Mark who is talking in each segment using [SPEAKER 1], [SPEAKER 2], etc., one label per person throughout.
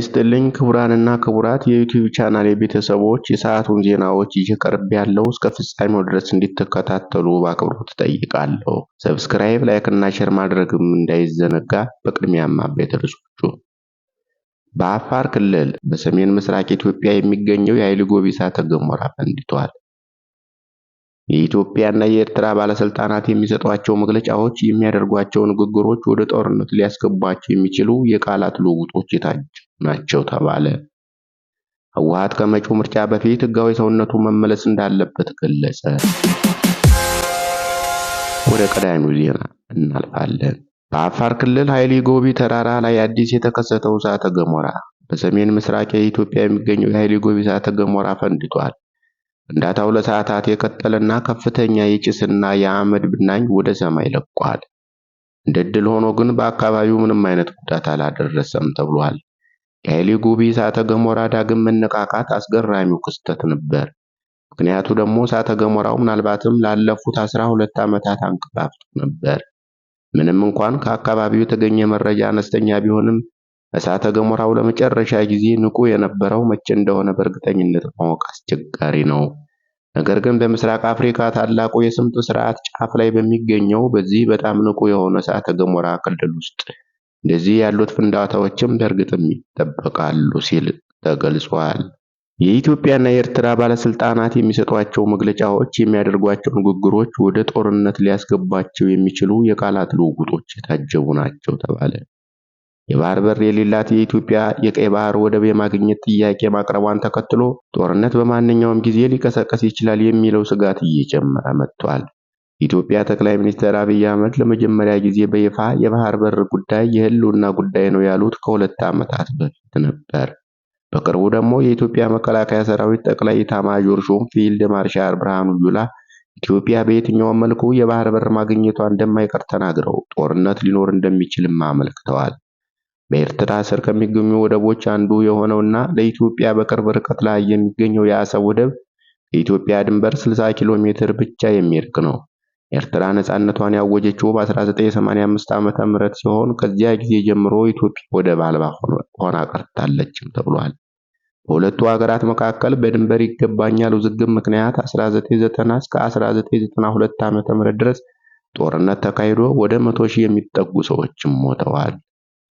[SPEAKER 1] ይስጥልኝ ክቡራንና ክቡራት የዩቲዩብ ቻናል ቤተሰቦች፣ የሰዓቱን ዜናዎች ይዤ ቀርቤያለሁ። እስከ ፍጻሜው ድረስ እንድትከታተሉ በአክብሮት እጠይቃለሁ። ሰብስክራይብ፣ ላይክ እና ሼር ማድረግም እንዳይዘነጋ። በቅድሚያም አበይት ርዕሶቹ። በአፋር ክልል በሰሜን ምስራቅ ኢትዮጵያ የሚገኘው የኃይሊ ጎቢ እሳተ ገሞራ ፈንድቷል። የኢትዮጵያና የኤርትራ ባለስልጣናት የሚሰጧቸው መግለጫዎች፣ የሚያደርጓቸው ንግግሮች ወደ ጦርነት ሊያስገቧቸው የሚችሉ የቃላት ልውውጦች የታጀቡ ናቸው ተባለ። ህወሓት ከመጪው ምርጫ በፊት ህጋዊ ሰውነቱ መመለስ እንዳለበት ገለጸ። ወደ ቀዳሚው ዜና እናልፋለን። በአፋር ክልል ኃይሊ ጎቢ ተራራ ላይ አዲስ የተከሰተው እሳተ ገሞራ። በሰሜን ምስራቅ የኢትዮጵያ የሚገኘው የኃይሊ ጎቢ እሳተ ገሞራ ፈንድቷል። ፍንዳታው ለሰዓታት የቀጠለና ከፍተኛ የጭስና የአመድ ብናኝ ወደ ሰማይ ለቋል። እንደ ድል ሆኖ ግን በአካባቢው ምንም አይነት ጉዳት አላደረሰም ተብሏል። የኃይሊ ጎቢ እሳተ ገሞራ ዳግም መነቃቃት አስገራሚው ክስተት ነበር። ምክንያቱ ደግሞ እሳተ ገሞራው ምናልባትም ላለፉት 12 ዓመታት አንቀላፍቶ ነበር። ምንም እንኳን ከአካባቢው የተገኘ መረጃ አነስተኛ ቢሆንም እሳተ ገሞራው ለመጨረሻ ጊዜ ንቁ የነበረው መቼ እንደሆነ በእርግጠኝነት ማወቅ አስቸጋሪ ነው። ነገር ግን በምስራቅ አፍሪካ ታላቁ የስምጥ ስርዓት ጫፍ ላይ በሚገኘው በዚህ በጣም ንቁ የሆነ እሳተ ገሞራ ክልል ውስጥ እንደዚህ ያሉት ፍንዳታዎችም በእርግጥም ይጠበቃሉ ሲል ተገልጿል። የኢትዮጵያና የኤርትራ ባለስልጣናት የሚሰጧቸው መግለጫዎች፣ የሚያደርጓቸው ንግግሮች ወደ ጦርነት ሊያስገቧቸው የሚችሉ የቃላት ልውውጦች የታጀቡ ናቸው ተባለ። የባህር በር የሌላት የኢትዮጵያ የቀይ ባህር ወደብ የማግኘት ጥያቄ ማቅረቧን ተከትሎ ጦርነት በማንኛውም ጊዜ ሊቀሰቀስ ይችላል የሚለው ስጋት እየጨመረ መጥቷል። የኢትዮጵያ ጠቅላይ ሚኒስትር አብይ አህመድ ለመጀመሪያ ጊዜ በይፋ የባህር በር ጉዳይ የህልውና ጉዳይ ነው ያሉት ከ2 ዓመታት በፊት ነበር። በቅርቡ ደግሞ የኢትዮጵያ መከላከያ ሰራዊት ጠቅላይ ኤታማዦር ሹም ፊልድ ማርሻል ብርሃኑ ጁላ ኢትዮጵያ በየትኛውም መልኩ የባህር በር ማግኘቷ እንደማይቀር ተናግረው ጦርነት ሊኖር እንደሚችልም አመልክተዋል። በኤርትራ ስር ከሚገኙ ወደቦች አንዱ የሆነውና ለኢትዮጵያ በቅርብ ርቀት ላይ የሚገኘው የአሰብ ወደብ ከኢትዮጵያ ድንበር 60 ኪሎ ሜትር ብቻ የሚርቅ ነው። ኤርትራ ነፃነቷን ያወጀችው በ1985 ዓመተ ምህረት ሲሆን ከዚያ ጊዜ ጀምሮ ኢትዮጵያ ወደብ አልባ ሆና ቀርታለችም ተብሏል። በሁለቱ ሀገራት መካከል በድንበር ይገባኛል ውዝግብ ምክንያት 1990 እስከ 1992 ዓመተ ምህረት ድረስ ጦርነት ተካሂዶ ወደ 100,000 የሚጠጉ ሰዎችም ሞተዋል።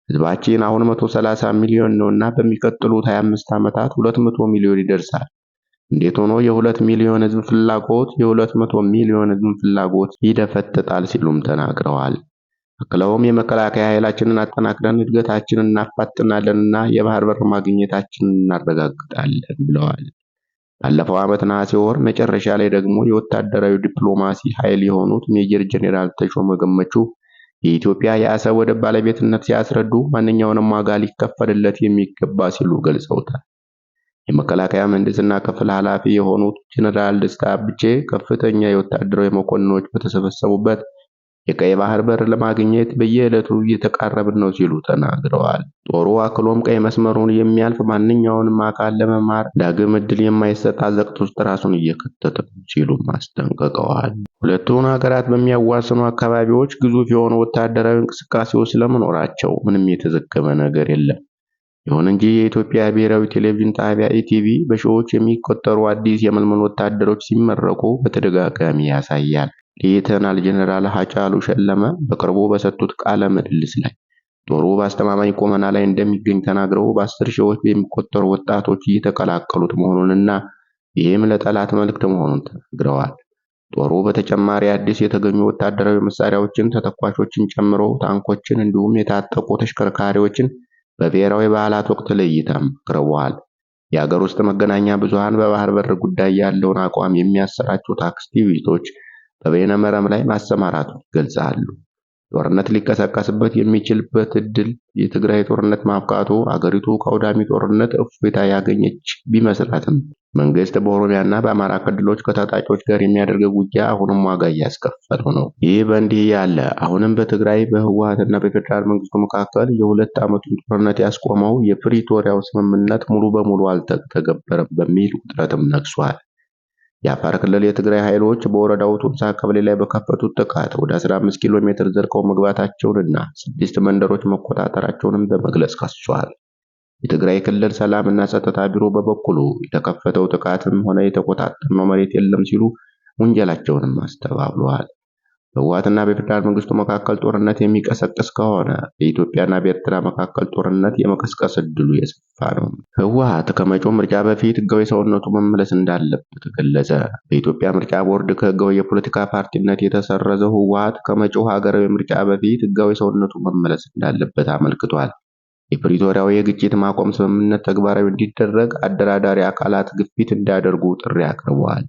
[SPEAKER 1] ህዝባችን አሁን 130 ሚሊዮን ነውና በሚቀጥሉት 25 ዓመታት 200 ሚሊዮን ይደርሳል። እንዴት ሆኖ የ2 ሚሊዮን ህዝብ ፍላጎት የ200 ሚሊዮን ህዝብ ፍላጎት ይደፈጥጣል ሲሉም ተናግረዋል። አክለውም የመከላከያ ኃይላችንን አጠናክረን እድገታችንን እናፋጥናለንና የባህር በር ማግኘታችንን እናረጋግጣለን ብለዋል። ባለፈው ዓመት ነሐሴ ወር መጨረሻ ላይ ደግሞ የወታደራዊ ዲፕሎማሲ ኃይል የሆኑት ሜጀር ጄኔራል ተሾመ ገመቹ የኢትዮጵያ የአሰብ ወደብ ባለቤትነት ሲያስረዱ ማንኛውንም ዋጋ ሊከፈልለት የሚገባ ሲሉ ገልጸውታል። የመከላከያ ምህንድስና ክፍል ኃላፊ የሆኑት ጄኔራል ደስታ ብቼ ከፍተኛ የወታደራዊ መኮንኖች በተሰበሰቡበት የቀይ ባህር በር ለማግኘት በየዕለቱ እየተቃረብን ነው ሲሉ ተናግረዋል። ጦሩ አክሎም ቀይ መስመሩን የሚያልፍ ማንኛውንም አካል ለመማር ዳግም ዕድል የማይሰጥ አዘቅት ውስጥ ራሱን እየከተተ ነው ሲሉ አስጠንቅቀዋል። ሁለቱን ሀገራት በሚያዋስኑ አካባቢዎች ግዙፍ የሆኑ ወታደራዊ እንቅስቃሴዎች ስለመኖራቸው ምንም የተዘገበ ነገር የለም። ይሁን እንጂ የኢትዮጵያ ብሔራዊ ቴሌቪዥን ጣቢያ ኢቲቪ በሺዎች የሚቆጠሩ አዲስ የመልመል ወታደሮች ሲመረቁ በተደጋጋሚ ያሳያል። ሌተናል ጄኔራል ሃጫሉ ሸለመ በቅርቡ በሰጡት ቃለ ምልልስ ላይ ጦሩ በአስተማማኝ ቁመና ላይ እንደሚገኝ ተናግረው በ10 ሺዎች የሚቆጠሩ ወጣቶች እየተቀላቀሉት መሆኑንና ይህም ለጠላት መልእክት መሆኑን ተናግረዋል። ጦሩ በተጨማሪ አዲስ የተገኙ ወታደራዊ መሳሪያዎችን፣ ተተኳሾችን ጨምሮ ታንኮችን እንዲሁም የታጠቁ ተሽከርካሪዎችን በብሔራዊ በዓላት ወቅት ለእይታም አቅርበዋል። የሀገር ውስጥ መገናኛ ብዙሃን በባህር በር ጉዳይ ያለውን አቋም የሚያሰራጩት አክቲቪስቶች በበይነ መረብ ላይ ማሰማራቱን ይገልጻሉ። ጦርነት ሊቀሰቀስበት የሚችልበት እድል የትግራይ ጦርነት ማብቃቱ አገሪቱ ከአውዳሚ ጦርነት እፎይታ ያገኘች ቢመስላትም መንግስት በኦሮሚያና በአማራ ክልሎች ከታጣቂዎች ጋር የሚያደርገው ውጊያ አሁንም ዋጋ እያስከፈለው ነው። ይህ በእንዲህ ያለ አሁንም በትግራይ በህወሓትና በፌደራል መንግስቱ መካከል የ2 ዓመቱን ጦርነት ያስቆመው የፕሪቶሪያው ስምምነት ሙሉ በሙሉ አልተገበረም በሚል ውጥረትም ነግሷል። የአፋር ክልል የትግራይ ኃይሎች በወረዳው ቱንሳ ቀበሌ ላይ በከፈቱት ጥቃት ወደ 15 ኪሎ ሜትር ዘልቀው መግባታቸውንና 6 መንደሮች መቆጣጠራቸውንም በመግለጽ ከሷል። የትግራይ ክልል ሰላምና ጸጥታ ቢሮ በበኩሉ የተከፈተው ጥቃትም ሆነ የተቆጣጠርነው መሬት የለም ሲሉ ወንጀላቸውንም አስተባብለዋል። በህወሓትና በፌዴራል መንግስቱ መካከል ጦርነት የሚቀሰቅስ ከሆነ በኢትዮጵያና በኤርትራ መካከል ጦርነት የመቀስቀስ እድሉ የሰፋ ነው። ህወሓት ከመጪው ምርጫ በፊት ህጋዊ ሰውነቱ መመለስ እንዳለበት ገለጸ። በኢትዮጵያ ምርጫ ቦርድ ከህጋዊ የፖለቲካ ፓርቲነት የተሰረዘው ህወሓት ከመጪው ሀገራዊ ምርጫ በፊት ህጋዊ ሰውነቱ መመለስ እንዳለበት አመልክቷል። የፕሪቶሪያው የግጭት ማቆም ስምምነት ተግባራዊ እንዲደረግ አደራዳሪ አካላት ግፊት እንዲያደርጉ ጥሪ አቅርበዋል።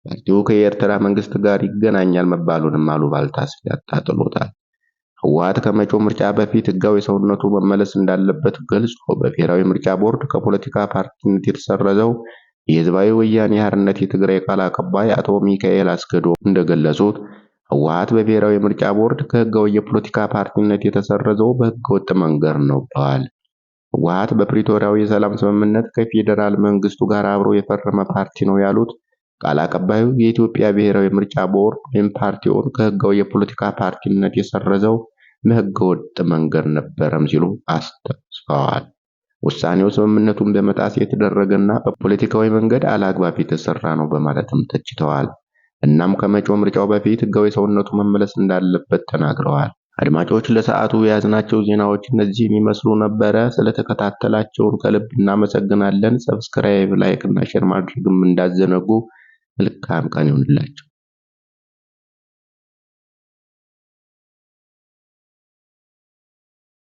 [SPEAKER 1] ፓርቲው ከኤርትራ መንግስት ጋር ይገናኛል መባሉንም አሉባልታ ሲል አጣጥሎታል። ህወሓት ከመጪው ምርጫ በፊት ህጋዊ ሰውነቱ መመለስ እንዳለበት ገልጾ በብሔራዊ ምርጫ ቦርድ ከፖለቲካ ፓርቲነት የተሰረዘው የህዝባዊ ወያኔ ሓርነት የትግራይ ቃል አቀባይ አቶ ሚካኤል አስገዶም እንደገለጹት ህወሓት በብሔራዊ ምርጫ ቦርድ ከህጋዊ የፖለቲካ ፓርቲነት የተሰረዘው በህገወጥ መንገድ ነው ብለዋል። ህወሓት በፕሪቶሪያው የሰላም ስምምነት ከፌዴራል መንግስቱ ጋር አብሮ የፈረመ ፓርቲ ነው ያሉት ቃል አቀባዩ የኢትዮጵያ ብሔራዊ ምርጫ ቦርድ ወይም ፓርቲውን ከህጋዊ የፖለቲካ ፓርቲነት የሰረዘው በህገወጥ መንገድ ነበረም ሲሉ አስታውሰዋል። ውሳኔው ስምምነቱን በመጣስ የተደረገና በፖለቲካዊ መንገድ አላግባብ የተሰራ ነው በማለትም ተችተዋል። እናም ከመጪው ምርጫው በፊት ህጋዊ ሰውነቱ መመለስ እንዳለበት ተናግረዋል። አድማጮች ለሰዓቱ የያዝናቸው ዜናዎች እነዚህን ይመስሉ ነበረ። ስለተከታተላችሁን ከልብ እናመሰግናለን። ሰብስክራይብ፣ ላይክ እና ሼር ማድረግም እንዳዘነጉ። መልካም ቀን ይሁንላችሁ።